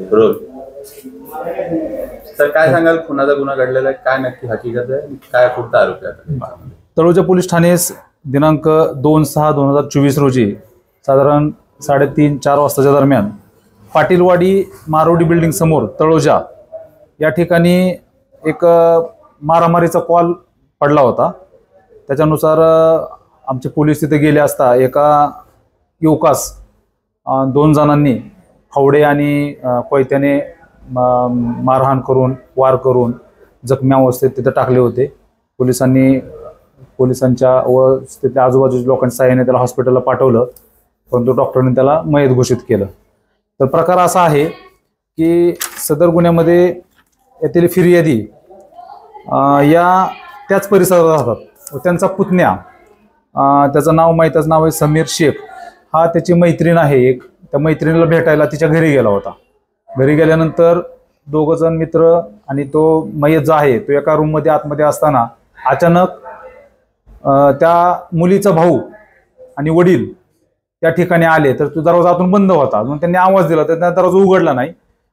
बरोबर. तर काय सांगाल, खुनाचा गुन्हा घडलेला आहे, काय नक्की हकीकत आहे, काय पुढचा आरोप आहे? तळोजा पोलीस ठाणे दिनांक 2/6/2024 रोजी साधारण 3:30-4 वाजताच्या दरम्यान पाटीलवाडी मारोडी बिल्डिंग समोर तळोजा या ठिकाणी एक मारामारीचा कॉल पडला होता। त्याच्यानुसार आमचे पोलीस तिथे गेले असता एका युवकास 2 जणांनी फावडे आणि कोयत्याने मारहाण करून वार करून जखमी अवस्थेत तिथे टाकले होते। पोलिसांच्या व तिथल्या आजूबाजूच्या लोकांच्या सहाय्याने त्याला हॉस्पिटलला पाठवलं, परंतु डॉक्टरांनी त्याला मयत घोषित केलं। तर प्रकार असा आहे की सदर गुन्ह्यामध्ये येथील फिर्यादी या त्याच परिसरात राहतात व त्यांचा पुतण्या, त्याचं मैताचं नाव आहे समीर शेख, हा त्याची मैत्रीण आहे एक। त्या मैत्रिणीला भेटायला तिच्या घरी गेला होता। घरी गेल्यानंतर 2 जण मित्र आणि तो मयत जो आहे तो एका रूममध्ये आतमध्ये असताना अचानक त्या मुलीचा भाऊ आणि वडील त्या ठिकाणी आले। तर तो दरवाजा आतून बंद होता, म्हणून त्यांनी आवाज दिला तर त्या दरवाजा उघडला नाही।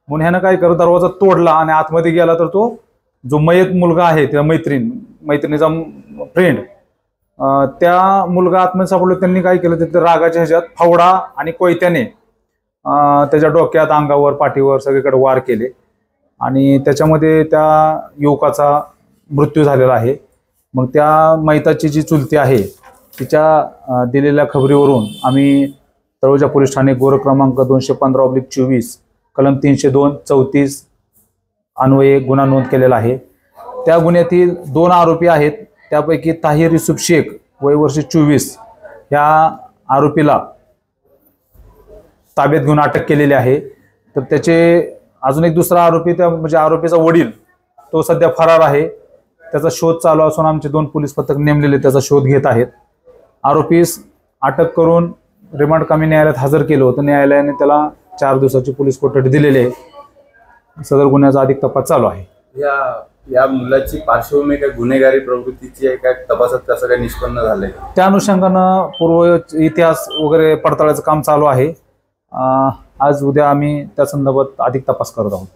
म्हणून ह्यानं काय करत दरवाजा तोडला आणि आतमध्ये गेला तर तो जो मयत मुलगा आहे त्या मैत्रिणीचा फ्रेंड, त्या मुलगा आतमध्ये सापडलो। त्यांनी काय केलं, तिथे रागाच्या ह्याच्यात फावडा आणि कोयत्याने त्याच्या डोक्यात, अंगावर, पाठीवर सगळीकडे वार केले आणि त्याच्यामध्ये त्या युवकाचा मृत्यू झालेला आहे। मग त्या मैताची जी चुलती आहे तिच्या दिलेल्या खबरीवरून आम्ही तळोजा पोलीस ठाणे गोर क्रमांक 215/24 कलम 302-34 अन्वये गुन्हा नोंद केलेला आहे। त्या गुन्ह्यातील 2 आरोपी आहेत, त्यापैकी ताहिर युसुफ शेख वय वर्ष 24 या आरोपीला ताब्यात घेऊन अटक केलेली आहे। तर त्याचे अजून एक दुसरा आरोपी, त्या म्हणजे आरोपीचा वडील, तो सध्या फरार आहे। त्याचा शोध चालू असून आमचे 2 पोलीस पथक नेमलेले त्याचा शोध घेत आहेत। आरोपीस अटक करून रिमांड कामी न्यायालयात हजर केलं होतं। न्यायालयाने त्याला 4 दिवसाची पोलीस कोठडी दिलेली आहे। सदर गुन्ह्याचा अधिक तपास चालू आहे। या मुलाची पार्श्वभूमी काय गुन्हेगारी प्रवृत्तीची आहे, काय तपासात कसं काय निष्पन्न झालंय? त्या अनुषंगानं पूर्व इतिहास वगैरे पडताळायचं काम चालू आहे। आज उद्या आम्ही त्या संदर्भात अधिक तपास करत आहोत।